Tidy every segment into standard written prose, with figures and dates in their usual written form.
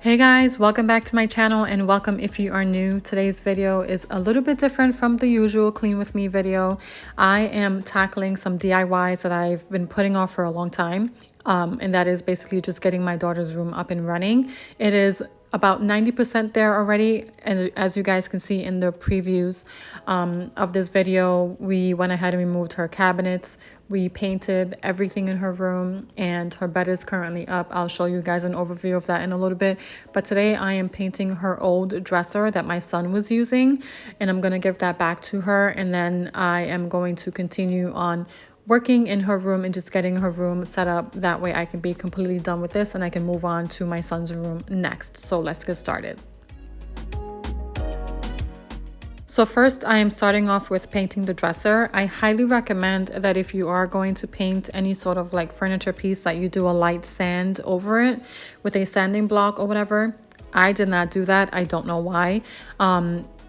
Hey guys, welcome back to my channel and welcome if you are new. Today's video is a little bit different from the usual clean with me video. I am tackling some DIYs that I've been putting off for a long time. And that is basically just getting my daughter's room up and running. It is about 90% there already, and as you guys can see in the previews of this video, we went ahead and removed her cabinets. We painted everything in her room, and her bed is currently up. I'll show you guys an overview of that in a little bit, but today I am painting her old dresser that my son was using, and I'm going to give that back to her, and then I am going to continue on working in her room and just getting her room set up. That way I can be completely done with this and I can move on to my son's room next. So let's get started. So first I am starting off with painting the dresser. I highly recommend that if you are going to paint any sort of like furniture piece, that you do a light sand over it with a sanding block or whatever. I did not do that. I don't know why.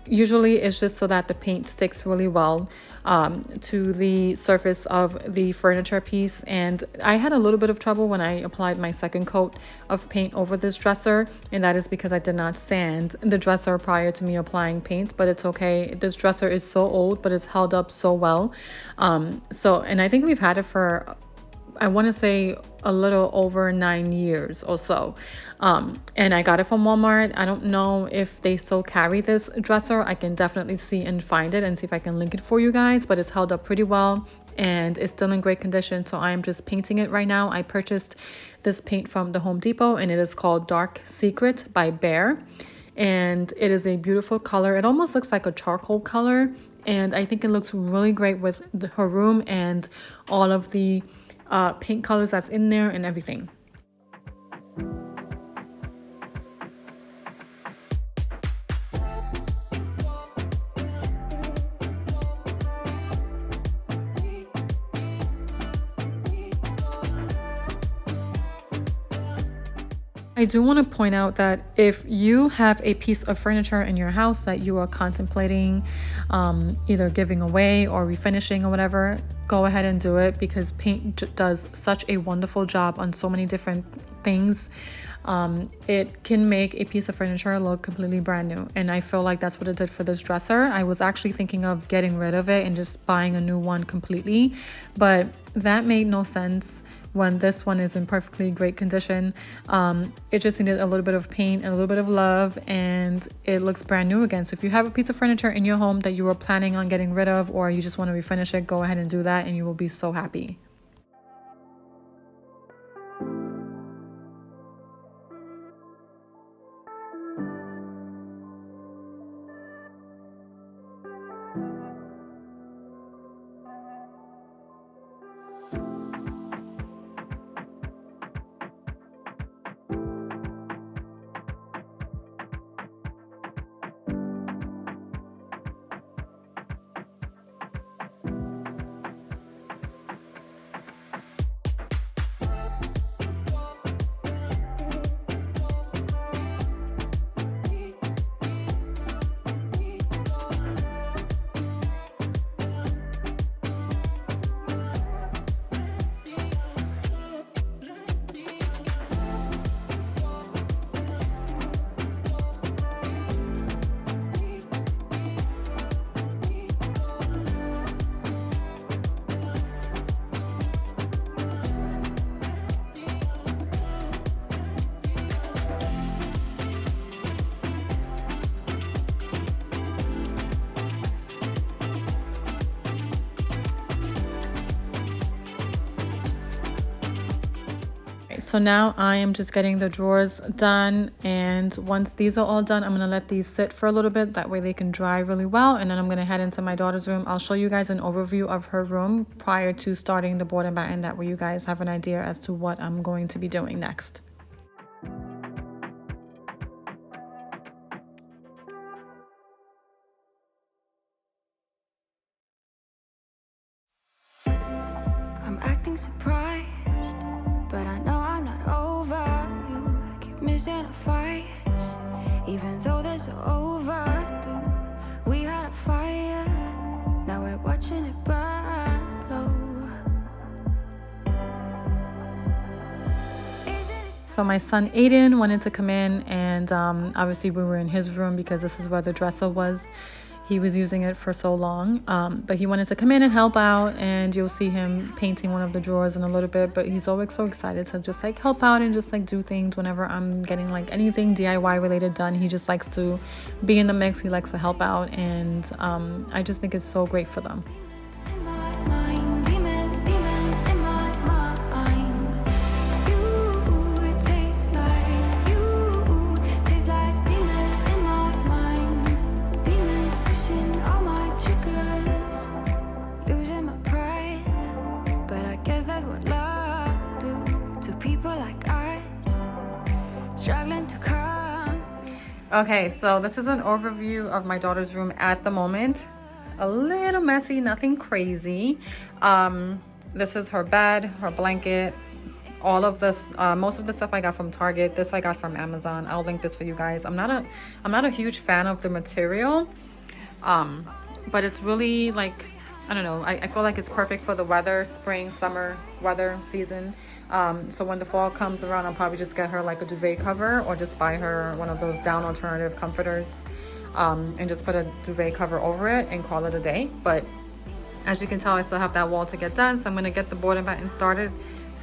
Usually it's just so that the paint sticks really well to the surface of the furniture piece, and I had a little bit of trouble when I applied my second coat of paint over this dresser, and that is because I did not sand the dresser prior to me applying paint. But it's okay, this dresser is so old but it's held up so well. And I think we've had it for, I want to say, a little over 9 years or so. And I got it from Walmart. I don't know if they still carry this dresser. I can definitely see and find it and see if I can link it for you guys, but it's held up pretty well and it's still in great condition. So I am just painting it right now. I purchased this paint from the Home Depot and it is called Dark Secret by Behr. And it is a beautiful color. It almost looks like a charcoal color. And I think it looks really great with her room and all of the paint colors that's in there and everything. I do want to point out that if you have a piece of furniture in your house that you are contemplating either giving away or refinishing or whatever, go ahead and do it, because paint does such a wonderful job on so many different things. It can make a piece of furniture look completely brand new, and I feel like that's what it did for this dresser. I was actually thinking of getting rid of it and just buying a new one completely, but that made no sense when this one is in perfectly great condition. It just needed a little bit of paint and a little bit of love, and it looks brand new again. So if you have a piece of furniture in your home that you were planning on getting rid of, or you just want to refinish it, go ahead and do that and you will be so happy. So now I am just getting the drawers done, and once these are all done, I'm going to let these sit for a little bit. That way they can dry really well, and then I'm going to head into my daughter's room. I'll show you guys an overview of her room prior to starting the board and batten. That way you guys have an idea as to what I'm going to be doing next. I'm acting surprised, but I know I'm not over. You keep missing our fights, even though they're so overdue. We had a fire, now we're watching it burn low. So my son Aiden wanted to come in, and obviously we were in his room because this is where the dresser was. He was using it for so long, but he wanted to come in and help out, and you'll see him painting one of the drawers in a little bit. But he's always so excited to just like help out and just like do things whenever I'm getting like anything DIY related done. He just likes to be in the mix. He likes to help out, and I just think it's so great for them. Okay, so this is an overview of my daughter's room at the moment. A little messy, nothing crazy. This is her bed, her blanket, all of this, most of the stuff I got from Target. This I got from Amazon. I'll link this for you guys. I'm not a huge fan of the material, but it's really like, I don't know, I feel like it's perfect for the weather, spring, summer weather season. So when the fall comes around, I'll probably just get her like a duvet cover, or just buy her one of those down alternative comforters, and just put a duvet cover over it and call it a day. But as you can tell, I still have that wall to get done, so I'm going to get the board and batten started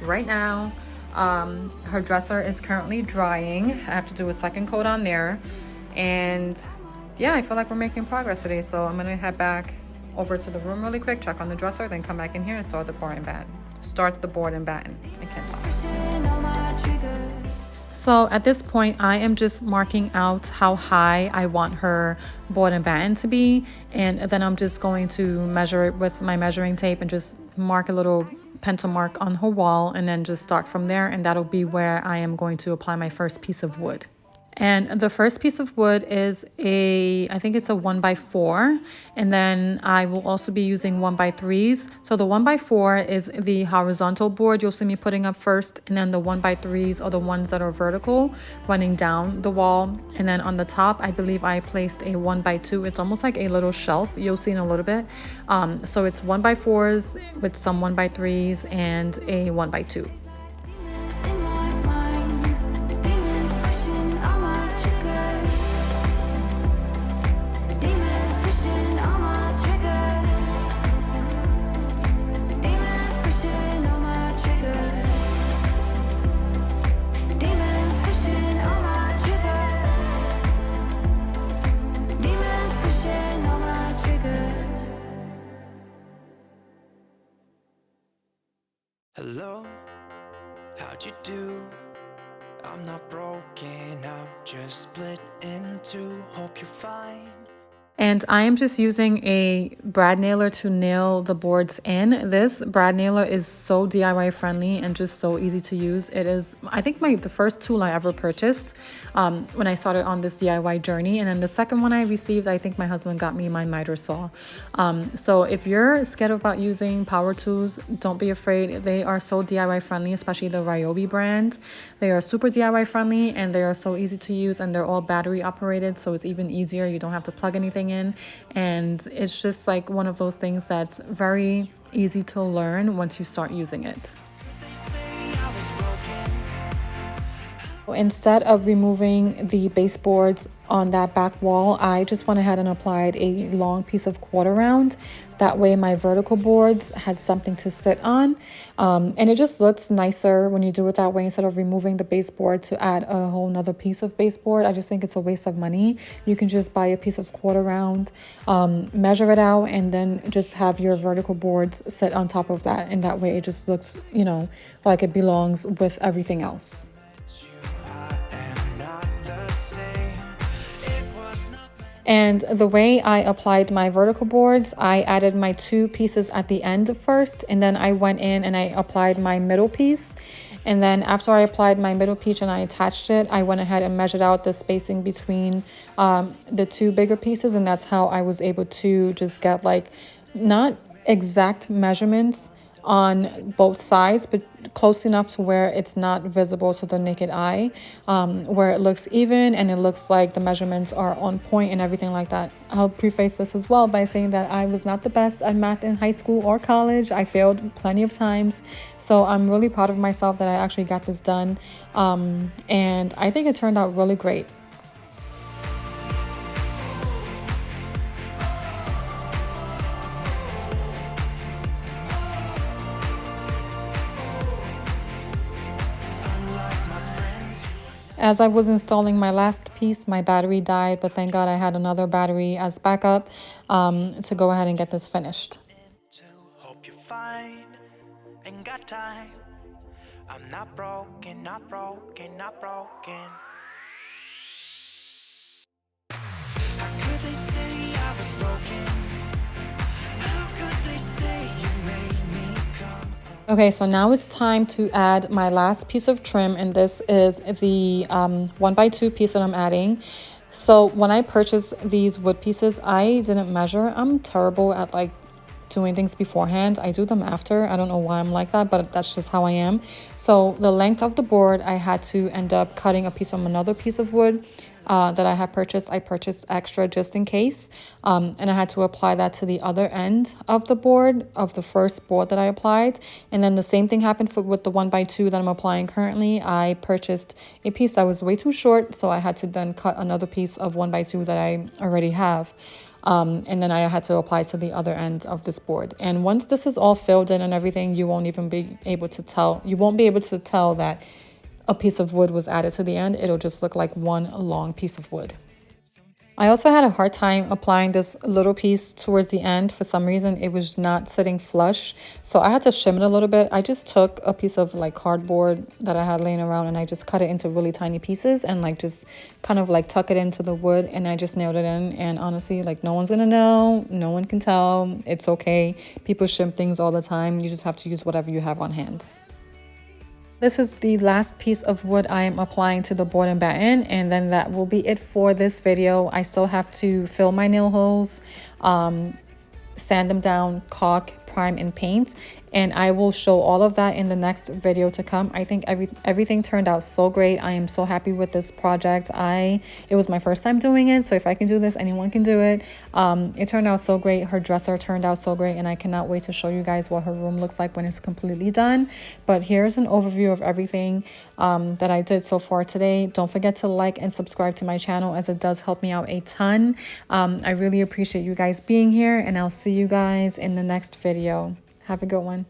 right now. Her dresser is currently drying. I have to do a second coat on there, and yeah, I feel like we're making progress today. So I'm going to head back over to the room really quick, check on the dresser, then come back in here and start the board and batten. Start the board and batten. I can't talk. So at this point, I am just marking out how high I want her board and batten to be, and then I'm just going to measure it with my measuring tape and just mark a little pencil mark on her wall, and then just start from there, and that'll be where I am going to apply my first piece of wood. And the first piece of wood is I think it's a 1x4, and then I will also be using 1x3s. So the 1x4 is the horizontal board you'll see me putting up first, and then the 1x3s are the ones that are vertical, running down the wall. And then on the top, I believe I placed a 1x2. It's almost like a little shelf, you'll see in a little bit. So it's 1x4s with some 1x3s and a 1x2. Hello, how'd you do? I'm not broken, I'm just split in two. Hope you're fine. And I am just using a brad nailer to nail the boards in. This brad nailer is so DIY friendly and just so easy to use. It is, I think, the first tool I ever purchased when I started on this DIY journey. And then the second one I received, I think my husband got me my miter saw. So if you're scared about using power tools, don't be afraid. They are so DIY friendly, especially the Ryobi brand. They are super DIY friendly, and they are so easy to use, and they're all battery operated, so it's even easier. You don't have to plug anything in, and it's just like one of those things that's very easy to learn once you start using it. Instead of removing the baseboards on that back wall, I just went ahead and applied a long piece of quarter round. That way my vertical boards had something to sit on, and it just looks nicer when you do it that way instead of removing the baseboard to add a whole nother piece of baseboard. I just think it's a waste of money. You can just buy a piece of quarter round, measure it out, and then just have your vertical boards sit on top of that, and that way it just looks, you know, like it belongs with everything else. And the way I applied my vertical boards, I added my two pieces at the end first, and then I went in and I applied my middle piece. And then after I applied my middle piece and I attached it, I went ahead and measured out the spacing between the two bigger pieces, and that's how I was able to just get like not exact measurements on both sides, but close enough to where it's not visible to the naked eye, where it looks even and it looks like the measurements are on point and everything like that. I'll preface this as well by saying that I was not the best at math in high school or college. I failed plenty of times, so I'm really proud of myself that I actually got this done, and I think it turned out really great. As I was installing my last piece, my battery died, but thank God I had another battery as backup to go ahead and get this finished. Hope you're fine, ain't got time. I'm not broken, not broken, not broken. How could they say I was broken? How could they say you made me come? Okay, so now it's time to add my last piece of trim, and this is the 1x2 piece that I'm adding. So when I purchased these wood pieces, I didn't measure. I'm terrible at like doing things beforehand. I do them after. I don't know why I'm like that, but that's just how I am. So the length of the board, I had to end up cutting a piece from another piece of wood that I had purchased. I purchased extra just in case, and I had to apply that to the other end of the board, of the first board that I applied. And then the same thing happened with the 1x2 that I'm applying currently. I purchased a piece that was way too short, so I had to then cut another piece of 1x2 that I already have. And then I had to apply to the other end of this board. And once this is all filled in and everything, you won't even be able to tell. You won't be able to tell that a piece of wood was added to the end. It'll just look like one long piece of wood. I also had a hard time applying this little piece towards the end. For some reason, it was not sitting flush, so I had to shim it a little bit. I just took a piece of like cardboard that I had laying around and I just cut it into really tiny pieces and like just kind of like tuck it into the wood, and I just nailed it in. And honestly, like no one's gonna know, no one can tell. It's okay. People shim things all the time. You just have to use whatever you have on hand. This is the last piece of wood I am applying to the board and batten, and then that will be it for this video. I still have to fill my nail holes, sand them down, caulk, prime, and paint, and I will show all of that in the next video to come. I think everything turned out so great. I am so happy with this project. It was my first time doing it, so if I can do this, anyone can do it. It turned out so great. Her dresser turned out so great, and I cannot wait to show you guys what her room looks like when it's completely done. But here's an overview of everything that I did so far today. Don't forget to like and subscribe to my channel, as it does help me out a ton. I really appreciate you guys being here, and I'll see you guys in the next video. Have a good one.